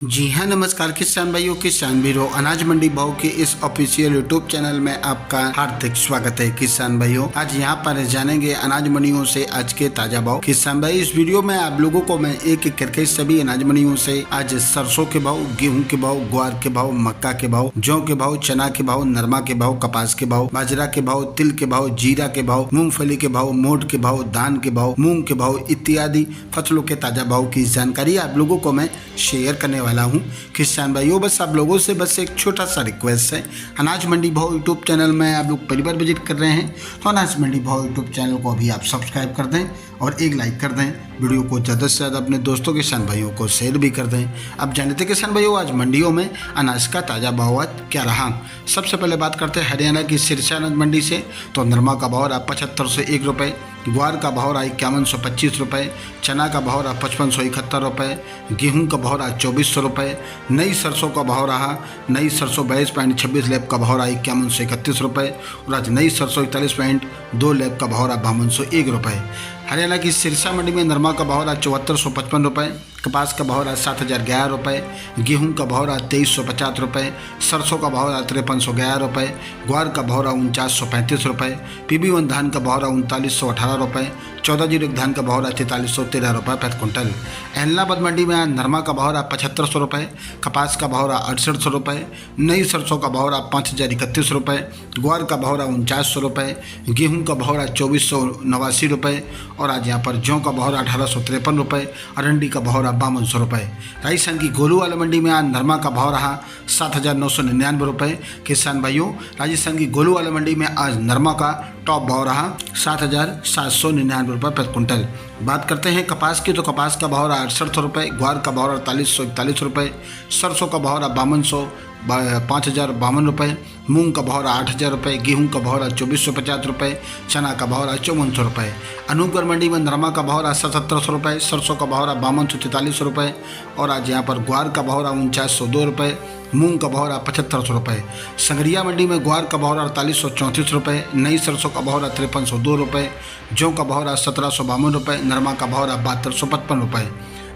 जी हाँ, नमस्कार किसान भाइयों, किसान वीरों, अनाज मंडी भाव के इस ऑफिशियल यूट्यूब चैनल में आपका हार्दिक स्वागत है। किसान भाइयों, आज यहाँ पर जानेंगे अनाज मंडियों से आज के ताजा भाव। किसान भाई, इस वीडियो में आप लोगों को मैं एक एक करके सभी अनाज मंडियों से आज सरसों के भाव, गेहूं के भाव, ग्वार के भाव, मक्का के भाव, जौ के भाव, चना के भाव, नरमा के भाव, कपास के भाव, बाजरा के भाव, तिल के भाव, जीरा के भाव, मूंगफली के भाव, मोठ के भाव, धान के भाव, मूंग के भाव इत्यादि फसलों के ताजा भाव की जानकारी आप लोगों को मैं शेयर करने वाला हूं। किसान भाइयों, बस आप लोगों से बस एक छोटा सा रिक्वेस्ट है, अनाज मंडी भाव यूट्यूब चैनल में आप लोग पहली बार विजिट कर रहे हैं तो अनाज मंडी भाव यूट्यूब चैनल को अभी आप सब्सक्राइब कर दें और एक लाइक कर दें। वीडियो को ज़्यादा से ज़्यादा अपने दोस्तों किसान भाइयों को शेयर भी कर दें। अब जानते हैं किसान भाइयों, आज मंडियों में अनाज का ताज़ा भाव क्या रहा। सबसे पहले बात करते हैं हरियाणा की सिरसा अनाज मंडी से। तो नरमा का भाव रहा 75 से 1 रुपये, ग्वार का भाव रहा 5125 रुपये, चना का भाव रहा 5571 रुपये, गेहूं का भाव रहा 2400 रुपये, नई सरसों का भाव रहा, नई सरसों 22.26 लैब का भाव रहा 5131 रुपये और आज नई सरसों 41.2 लैब का भाव रहा 5201 रुपये। हरियाणा की सिरसा मंडी में नरमा का भाव रहा 7455 रुपये, कपास का भाव रहा 7011 रुपये, गेहूं का भाव रहा 2350 रुपये, सरसों का भाव रहा 5311 रुपये, ग्वार का भाव रहा 4935 रुपये, PB1 धान का भाव रहा 3918 रुपये, 1401 धान का भाव रहा 4313 रुपये प्रति क्विंटल। अहमदाबाद मंडी में आज नरमा का भाव रहा 7500 रुपये, कपास का भाव रहा 6800 रुपये, नई सरसों का भाव रहा 5031 रुपये, ग्वार का भाव रहा 4900 रुपये, गेहूं का भाव रहा 2489 रुपये और आज यहाँ पर जौ का भाव रहा 1853 रुपये, अरंडी का भाव रहा 5200 रुपये। राजस्थान की गोलू वाला मंडी में आज नरमा का भाव रहा 7999 रुपये। किसान भाइयों, राजस्थान की गोलू वाला मंडी में आज नरमा का टॉप भाव रहा 7799 रुपये प्रति क्विंटल। बात करते हैं कपास की, तो कपास का भाव रहा 6800 रुपये, ग्वार का भाव रहा 4341 रुपये, सरसों का भाव रहा 5052 रुपये, मूंग का भाव रहा 8000 रुपये, गेहूं का भाव रहा 2450 रुपये, चना का भाव रहा 5400 रुपये। अनूपगढ़ मंडी में नरमा का भाव रहा 7700 रुपये, सरसों का भाव रहा 5243 रुपये और आज यहाँ पर ग्वार का भाव रहा 4902 रुपये, मूंग का भाव रहा 7500 रुपये। संगरिया मंडी में ग्वार का भाव रहा 4834 रुपये, नई सरसों का भाव रहा 5302 रुपये, जौ का भाव रहा 1752 रुपये, नरमा का भाव रहा 7255 रुपये।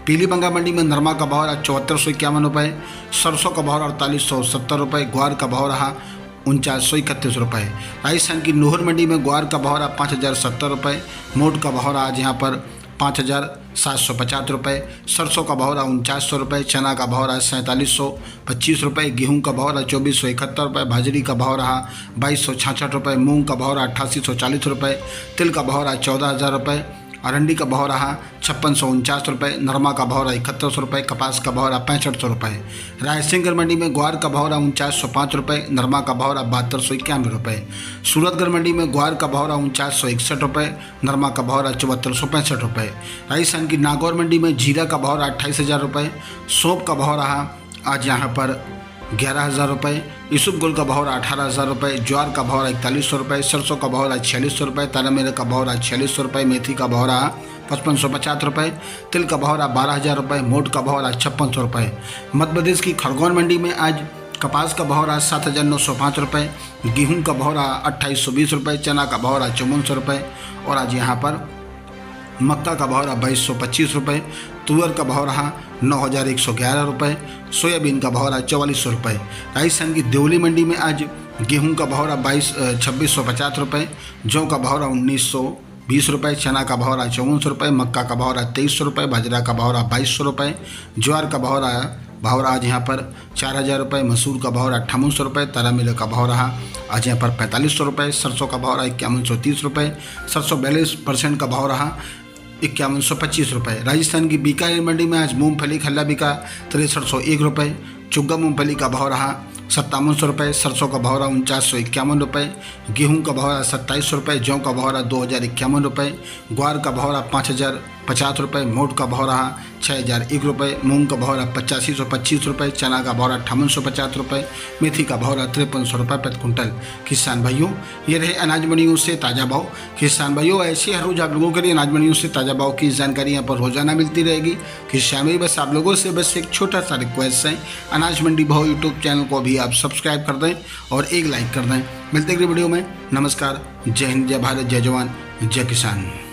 पीलीबंगा मंडी में नरमा का भाव रहा 7451 रुपये, सरसों का भाव रहा 4870 रुपये, ग्वार का भाव रहा 4931 रुपये। राजस्थान की नोहर मंडी में ग्वार का भाव रहा 5070 रुपये, मोठ का भाव रहा आज यहाँ पर 5750 रुपये, सरसों का भाव रहा 4900 रुपये, चना का भाव रहा 4725 रुपये, गेहूं का भाव रहा 2471 रुपये, बाजरी का भाव रहा 2266 रुपये, मूंग का भाव रहा 8840 रुपये, तिल का भाव रहा 14000 रुपये, अरंडी का भाव रहा 5649 रुपये, नरमा का भाव रहा 7100 रुपये, कपास का भाव रहा 6500 रुपये। रायसिंहगढ़ मंडी में ग्वार का भाव रहा 4905 रुपये, नरमा का भाव रहा 7291 रुपये। सूरतगढ़ मंडी में ग्वार का भाव रहा 4961 रुपये, नरमा का भाव रहा 7465 रुपये। राजस्थान की नागौर मंडी में जीरा का भाव रहा 28000 रुपये, सौंफ का भाव रहा आज यहाँ पर 11000 रुपये, यूसुफगुल का भाव रहा 18000 रुपये, ज्वार का भाव रहा 4100 रुपये, सरसों का भाव रहा 4600 रुपये, तारामीरा का भाव रहा 4600 रुपये, मेथी का भाव रहा 5550 रुपये, तिल का भाव रहा 12000 रुपये, मोठ का भाव रहा 5600 रुपये। मध्य प्रदेश की खरगोन मंडी में आज कपास का भाव रहा 7905 रुपये, गेहूँ का भाव रहा 2820 रुपये, चना का भाव रहा 5400 रुपये और आज यहाँ पर मक्का का भाव रहा 2225 रुपये, तुअर का भाव रहा 9111 रुपये, सोयाबीन का भाव रहा 4400 रुपये। राजस्थान की देवली मंडी में आज गेहूं का भाव रहा 2650 रुपये, जौ का भाव रहा 1920 रुपये, चना का भाव रहा 5400 रुपये, मक्का का भाव रहा 2300 रुपये, बाजरा का भाव रहा 2200 रुपये, ज्वार का भाव रहा आज यहाँ पर 4000 रुपये, मसूर का भाव रहा 5800 रुपये, तारामीरा का भाव रहा आज यहाँ पर 4500 रुपये, सरसों का भाव रहा 5130 रुपये, सरसों 42% का भाव रहा 5125 रुपये। राजस्थान की बीकानेर मंडी में आज मूंगफली खल्ला बिका 6301 रुपये, चुग्गा मूंगफली का भाव रहा 5700 रुपये, सरसों का भाव रहा 4951 रुपये, गेहूं का भाव रहा 2700 रुपये, जौ का भाव रहा 2051 रुपये, ग्वार का भाव रहा 5050 रुपये, मोठ का भाव रहा 6001 रुपये, मूंग का भाव रहा 8525 रुपये, चना का भाव रहा 5850 रुपये, मेथी का भाव रहा 5300 रुपये प्रति क्विंटल। किसान भाइयों, ये रहे अनाज मंडियों से ताज़ा भाव। किसान भाइयों, ऐसे हर रोज़ आप लोगों के लिए अनाज मंडियों से ताज़ा भाव की जानकारी यहाँ पर रोजाना मिलती रहेगी। किसान भाई, बस आप लोगों से बस एक छोटा सा रिक्वेस्ट है, अनाज मंडी भाव यूट्यूब चैनल को भी आप सब्सक्राइब कर दें और एक लाइक कर दें। मिलते अगली वीडियो में। नमस्कार, जय हिंद, जय भारत, जय जवान, जय किसान।